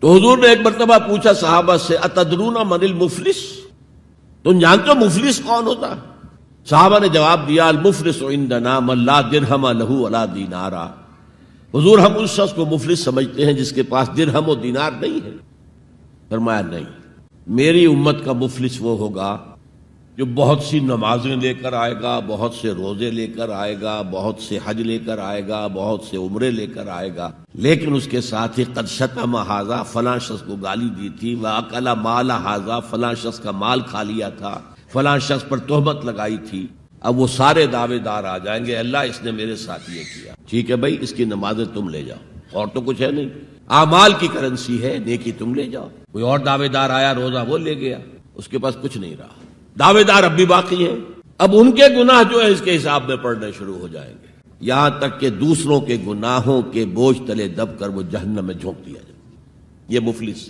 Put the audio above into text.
تو حضور نے ایک مرتبہ پوچھا صحابہ سے اتدرون من المفلس، تم جانتے ہو مفلس کون ہوتا ہے؟ صحابہ نے جواب دیا المفلس عندنا من لا درہم لہ ولا دینارا، حضور ہم اس شخص کو مفلس سمجھتے ہیں جس کے پاس درہم و دینار نہیں ہے۔ فرمایا نہیں، میری امت کا مفلس وہ ہوگا جو بہت سی نمازیں لے کر آئے گا، بہت سے روزے لے کر آئے گا، بہت سے حج لے کر آئے گا، بہت سے عمرے لے کر آئے گا، لیکن اس کے ساتھ ہی قد شتم ھذا، فلاں شخص کو گالی دی تھی، واکل مال ھذا، فلاں شخص کا مال کھا لیا تھا، فلاں شخص پر تہمت لگائی تھی۔ اب وہ سارے دعوے دار آ جائیں گے اللہ اس نے میرے ساتھ یہ کیا، ٹھیک ہے بھائی اس کی نمازیں تم لے جاؤ، اور تو کچھ ہے نہیں، اعمال کی کرنسی ہے، نیکی تم لے جاؤ۔ کوئی اور دعوے دار آیا، روزہ وہ لے گیا، اس کے پاس کچھ نہیں رہا، دعوے دار اب بھی باقی ہیں۔ اب ان کے گناہ جو ہے اس کے حساب میں پڑنے شروع ہو جائیں گے، یہاں تک کہ دوسروں کے گناہوں کے بوجھ تلے دب کر وہ جہنم میں جھونک دیا جائے۔ یہ مفلس